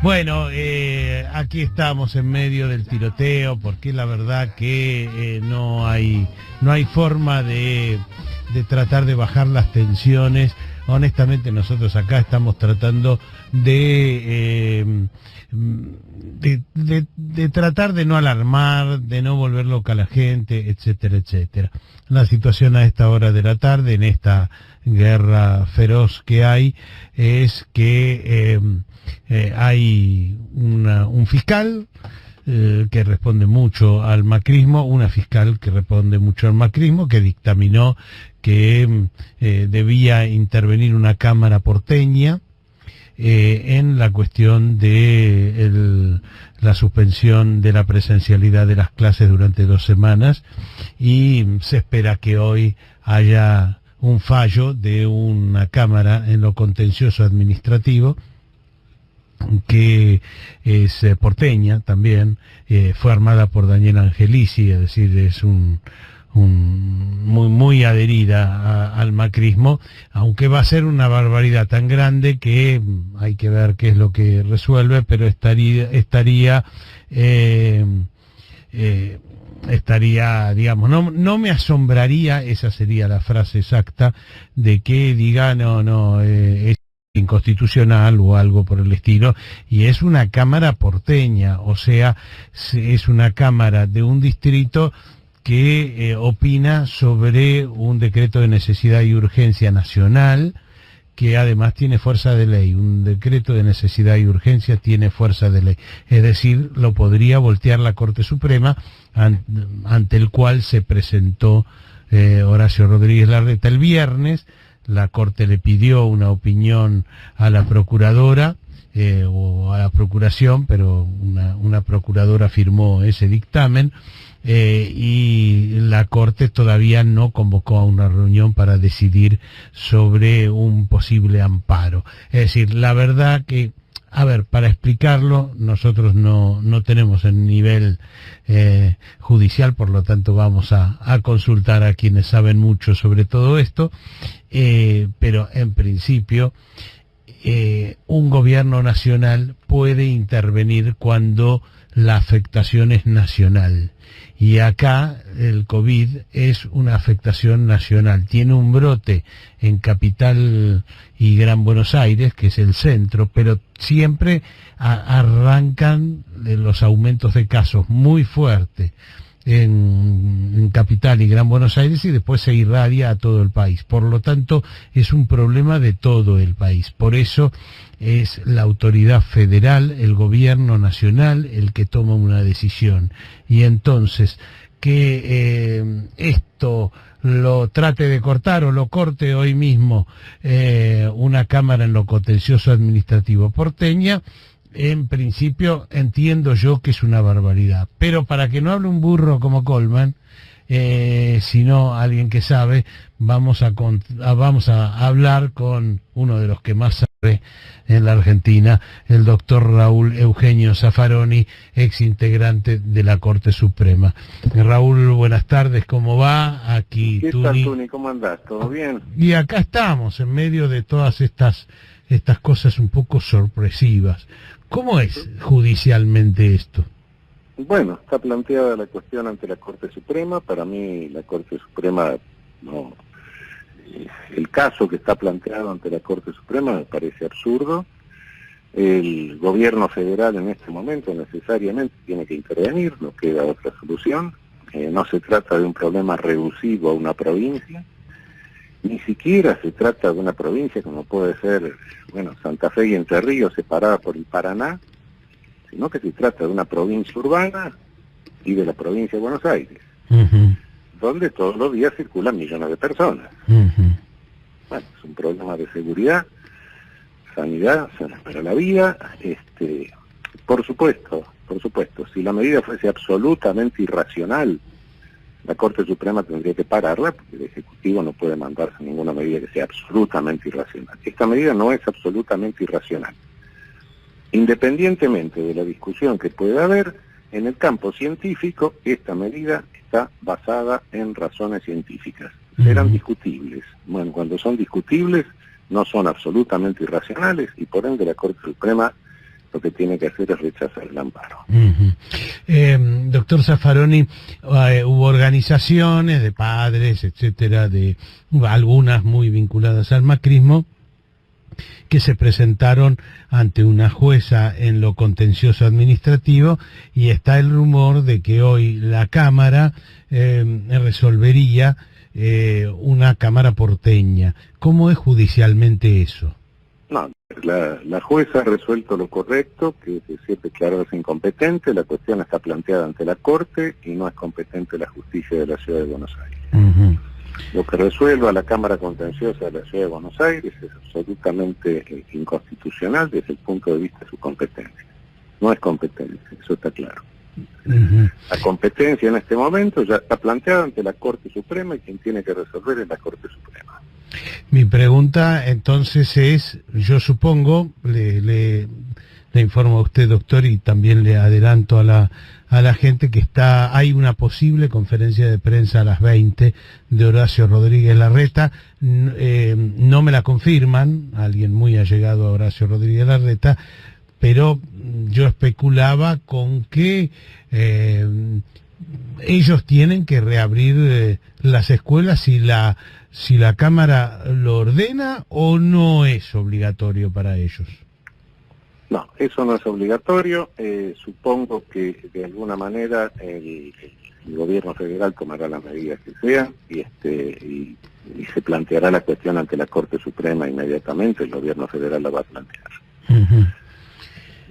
Bueno, aquí estamos en medio del tiroteo porque la verdad que no hay forma de tratar de bajar las tensiones. Honestamente nosotros acá estamos tratando de tratar de no alarmar, de no volver loca a la gente, etcétera, etcétera. La situación a esta hora de la tarde, en esta guerra feroz que hay, es que hay un fiscal que responde mucho al macrismo, una fiscal que responde mucho al macrismo, que dictaminó que debía intervenir una cámara porteña en la cuestión de la suspensión de la presencialidad de las clases durante 2 semanas, y se espera que hoy haya un fallo de una cámara en lo contencioso administrativo, que es porteña también, fue armada por Daniel Angelici, es decir, es muy adherida al macrismo, aunque va a ser una barbaridad tan grande que hay que ver qué es lo que resuelve, pero estaría digamos, no me asombraría, esa sería la frase exacta, de que diga no, es inconstitucional o algo por el estilo, y es una cámara porteña, o sea, es una cámara de un distrito que opina sobre un decreto de necesidad y urgencia nacional, que además tiene fuerza de ley. Un decreto de necesidad y urgencia tiene fuerza de ley, es decir, lo podría voltear la Corte Suprema, ante el cual se presentó Horacio Rodríguez Larreta el viernes. La Corte le pidió una opinión a la procuradora, o a la procuración, pero una procuradora firmó ese dictamen, y la Corte todavía no convocó a una reunión para decidir sobre un posible amparo. Es decir, la verdad que, a ver, para explicarlo, nosotros no tenemos el nivel judicial, por lo tanto vamos a consultar a quienes saben mucho sobre todo esto, pero en principio un gobierno nacional puede intervenir cuando la afectación es nacional. Y acá el COVID es una afectación nacional. Tiene un brote en Capital y Gran Buenos Aires, que es el centro, pero siempre arrancan los aumentos de casos muy fuertes en Capital y Gran Buenos Aires, y después se irradia a todo el país. Por lo tanto, es un problema de todo el país. Por eso es la autoridad federal, el gobierno nacional, el que toma una decisión. Y entonces, que esto lo trate de cortar o lo corte hoy mismo una cámara en lo contencioso administrativo porteña, en principio entiendo yo que es una barbaridad. Pero para que no hable un burro como Colman, sino alguien que sabe, vamos a hablar con uno de los que más sabe en la Argentina, el doctor Raúl Eugenio Zaffaroni, ex integrante de la Corte Suprema. Raúl, buenas tardes, ¿cómo va? Aquí ¿Qué Tuni. tal, Tuni? ¿Cómo andás? ¿Todo bien? Y acá estamos, en medio de todas estas cosas un poco sorpresivas. ¿Cómo es judicialmente esto? Bueno, está planteada la cuestión ante la Corte Suprema. Para mí la Corte Suprema, no, el caso que está planteado ante la Corte Suprema me parece absurdo. El gobierno federal en este momento necesariamente tiene que intervenir, no queda otra solución. No se trata de un problema reducido a una provincia, ni siquiera se trata de una provincia como puede ser, bueno, Santa Fe y Entre Ríos separada por el Paraná, sino que se trata de una provincia urbana y de la provincia de Buenos Aires, donde todos los días circulan millones de personas. Bueno, es un problema de seguridad, sanidad, para la vida. Por supuesto, si la medida fuese absolutamente irracional, la Corte Suprema tendría que pararla, porque el Ejecutivo no puede mandarse ninguna medida que sea absolutamente irracional. Esta medida no es absolutamente irracional. Independientemente de la discusión que pueda haber, en el campo científico, esta medida está basada en razones científicas. Serán discutibles. Bueno, cuando son discutibles, no son absolutamente irracionales, y por ende la Corte Suprema lo que tiene que hacer es rechazar el amparo. Doctor Zaffaroni, hubo organizaciones de padres, etcétera, de algunas muy vinculadas al macrismo, que se presentaron ante una jueza en lo contencioso administrativo, y está el rumor de que hoy la Cámara resolvería una Cámara porteña. ¿Cómo es judicialmente eso? No, la jueza ha resuelto lo correcto, que es decir, declararse incompetente. La cuestión está planteada ante la Corte y no es competente la justicia de la Ciudad de Buenos Aires. Lo que resuelva la Cámara Contenciosa de la Ciudad de Buenos Aires es absolutamente inconstitucional desde el punto de vista de su competencia. No es competencia, eso está claro. La competencia en este momento ya está planteada ante la Corte Suprema y quien tiene que resolver es la Corte Suprema. Mi pregunta entonces es, yo supongo, le informo a usted, doctor, y también le adelanto a la gente que hay una posible conferencia de prensa a las 20 de Horacio Rodríguez Larreta. No me la confirman, alguien muy allegado a Horacio Rodríguez Larreta, pero yo especulaba con que ellos tienen que reabrir las escuelas si la Cámara lo ordena, o no es obligatorio para ellos. No, eso no es obligatorio. Supongo que de alguna manera el gobierno federal tomará las medidas que sean y se planteará la cuestión ante la Corte Suprema inmediatamente. El gobierno federal la va a plantear.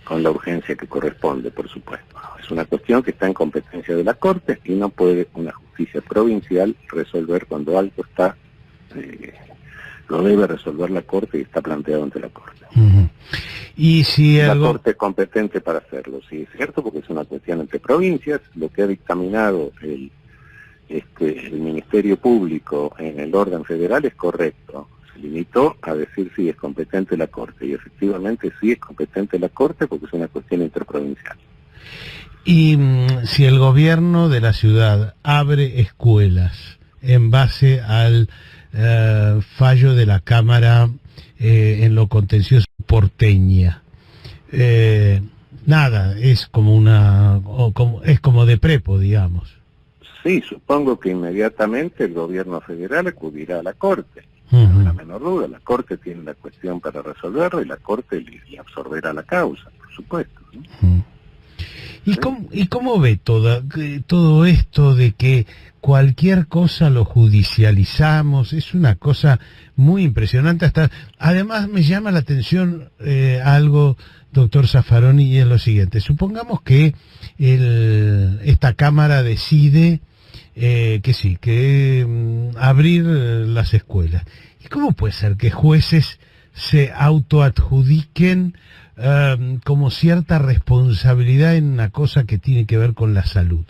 Con la urgencia que corresponde, por supuesto. Es una cuestión que está en competencia de la Corte y no puede una justicia provincial resolver cuando algo está, lo debe resolver la Corte y está planteado ante la Corte. Y si la Corte es competente para hacerlo, sí, es cierto, porque es una cuestión entre provincias. Lo que ha dictaminado el Ministerio Público en el orden federal es correcto. Se limitó a decir si es competente la Corte, y efectivamente sí es competente la Corte porque es una cuestión interprovincial. Y si el gobierno de la ciudad abre escuelas en base al fallo de la Cámara en lo contencioso porteña, nada, es como de prepo, digamos. Sí, supongo que inmediatamente el gobierno federal acudirá a la Corte. No hay la menor duda, la Corte tiene la cuestión para resolverlo y la Corte le absorberá la causa, por supuesto, ¿no? ¿Y cómo ve todo esto de que cualquier cosa lo judicializamos? Es una cosa muy impresionante. Además me llama la atención algo, doctor Zaffaroni, y es lo siguiente. Supongamos que esta Cámara decide abrir las escuelas. ¿Y cómo puede ser que jueces se autoadjudiquen como cierta responsabilidad en una cosa que tiene que ver con la salud?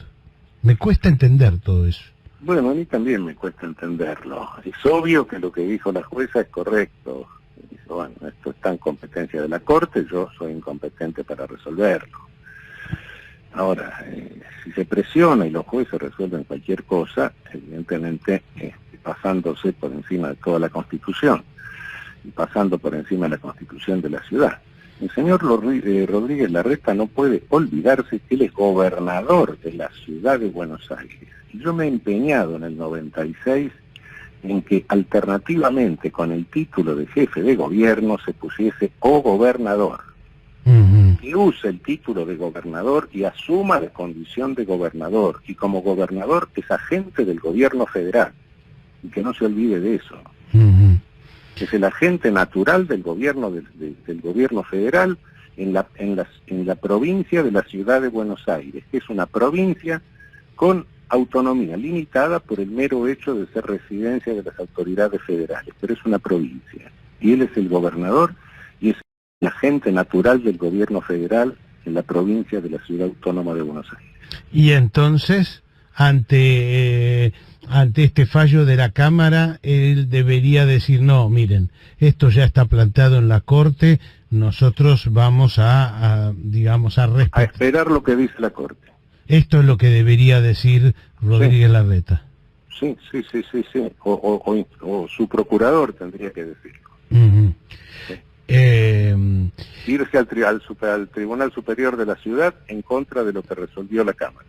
Me cuesta entender todo eso. Bueno, a mí también me cuesta entenderlo. Es obvio que lo que dijo la jueza es correcto. Dijo, bueno, esto está en competencia de la Corte, yo soy incompetente para resolverlo. Ahora, si se presiona y los jueces resuelven cualquier cosa, evidentemente pasándose por encima de toda la Constitución y pasando por encima de la Constitución de la ciudad. El señor Rodríguez Larreta no puede olvidarse que él es gobernador de la Ciudad de Buenos Aires. Y yo me he empeñado en el 96 en que alternativamente con el título de jefe de gobierno se pusiese o gobernador. Y use el título de gobernador y asuma la condición de gobernador. Y como gobernador es agente del gobierno federal. Y que no se olvide de eso. Es el agente natural del gobierno del gobierno federal en la provincia de la Ciudad de Buenos Aires, que es una provincia con autonomía limitada por el mero hecho de ser residencia de las autoridades federales, pero es una provincia. Y él es el gobernador y es el agente natural del gobierno federal en la provincia de la Ciudad Autónoma de Buenos Aires. Y entonces, ante este fallo de la Cámara, él debería decir, no, miren, esto ya está planteado en la Corte, nosotros vamos a respetar. A esperar lo que dice la Corte. Esto es lo que debería decir Rodríguez Larreta. Sí. O su procurador tendría que decirlo. Uh-huh. Sí. irse al Tribunal Superior de la Ciudad en contra de lo que resolvió la Cámara.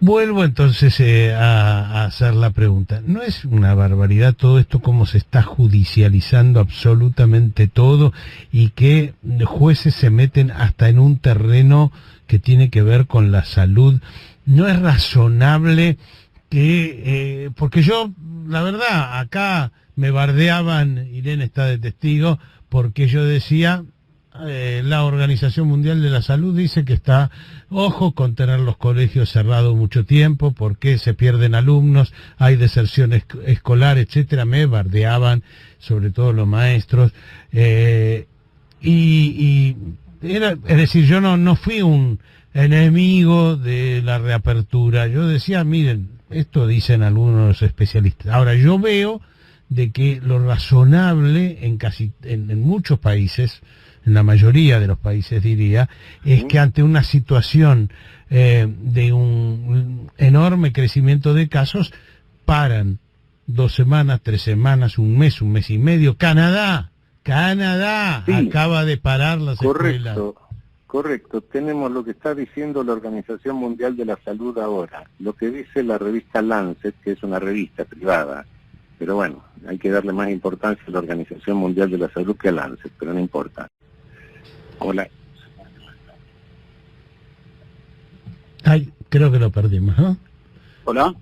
Vuelvo entonces a hacer la pregunta. ¿No es una barbaridad todo esto, cómo se está judicializando absolutamente todo y que jueces se meten hasta en un terreno que tiene que ver con la salud? ¿No es razonable que, porque yo, la verdad, acá me bardeaban, Irene está de testigo, porque yo decía, la Organización Mundial de la Salud dice que está, ojo, con tener los colegios cerrados mucho tiempo, porque se pierden alumnos, hay deserción escolar, etcétera. Me bardeaban, sobre todo los maestros, es decir, yo no fui un enemigo de la reapertura. Yo decía, miren, esto dicen algunos especialistas. Ahora, yo veo de que lo razonable en muchos países, en la mayoría de los países diría, es que ante una situación de un enorme crecimiento de casos, paran 2 semanas, 3 semanas, un mes y medio. Canadá sí, acaba de parar las escuelas. Correcto, tenemos lo que está diciendo la Organización Mundial de la Salud ahora, lo que dice la revista Lancet, que es una revista privada, pero bueno, hay que darle más importancia a la Organización Mundial de la Salud que a Lancet, pero no importa. Hola. Ay, creo que lo perdimos, ¿no? Hola.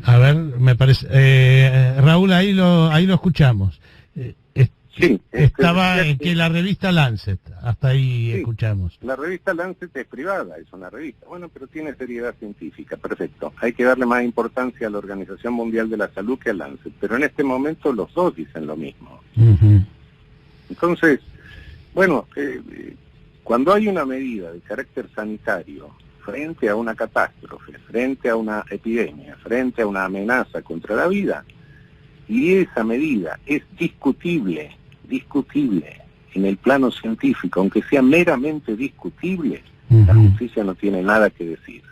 A ver, me parece... Raúl, ahí lo escuchamos. Sí, estaba en que la revista Lancet, hasta ahí sí, escuchamos. La revista Lancet es privada, es una revista, bueno, pero tiene seriedad científica, perfecto. Hay que darle más importancia a la Organización Mundial de la Salud que a Lancet, pero en este momento los dos dicen lo mismo. Entonces, bueno, cuando hay una medida de carácter sanitario frente a una catástrofe, frente a una epidemia, frente a una amenaza contra la vida, y esa medida es discutible en el plano científico, aunque sea meramente discutible, la justicia no tiene nada que decir.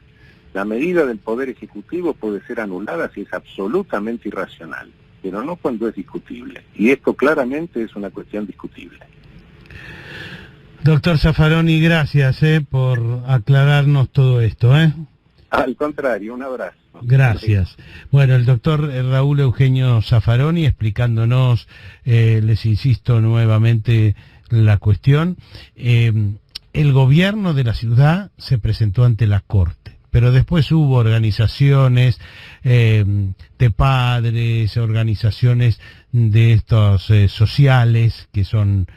La medida del Poder Ejecutivo puede ser anulada si es absolutamente irracional, pero no cuando es discutible. Y esto claramente es una cuestión discutible. Doctor Zaffaroni, gracias por aclararnos todo esto. Al contrario, un abrazo. Gracias. Bueno, el doctor Raúl Eugenio Zaffaroni explicándonos, les insisto nuevamente la cuestión. El gobierno de la ciudad se presentó ante la Corte, pero después hubo organizaciones de padres, organizaciones de estos sociales que son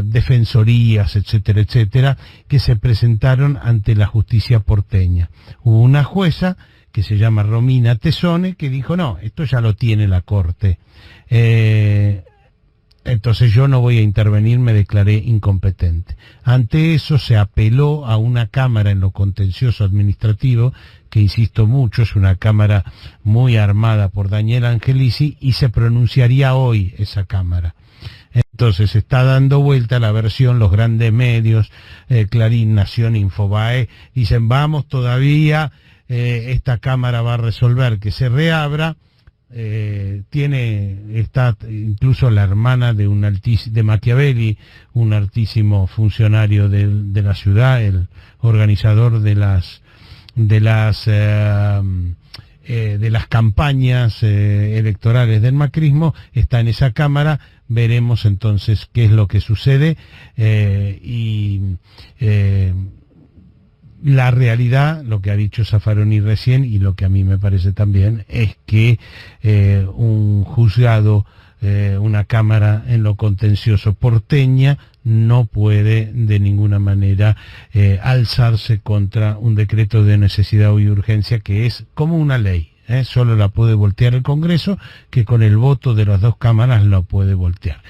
defensorías, etcétera, etcétera, que se presentaron ante la justicia porteña. Hubo una jueza que se llama Romina Tesone que dijo, no, esto ya lo tiene la Corte. Entonces yo no voy a intervenir, me declaré incompetente. Ante eso se apeló a una cámara en lo contencioso administrativo, que insisto mucho, es una cámara muy armada por Daniel Angelici, y se pronunciaría hoy esa cámara. Entonces está dando vuelta la versión, los grandes medios, Clarín, Nación, Infobae, dicen vamos todavía, esta cámara va a resolver que se reabra. Está incluso la hermana de de Machiavelli, un altísimo funcionario de la ciudad, el organizador de las campañas electorales del macrismo, está en esa cámara. Veremos entonces qué es lo que sucede la realidad, lo que ha dicho Zaffaroni recién y lo que a mí me parece también, es que un juzgado, una cámara en lo contencioso porteña, no puede de ninguna manera alzarse contra un decreto de necesidad y urgencia que es como una ley. Solo la puede voltear el Congreso, que con el voto de las dos cámaras lo puede voltear.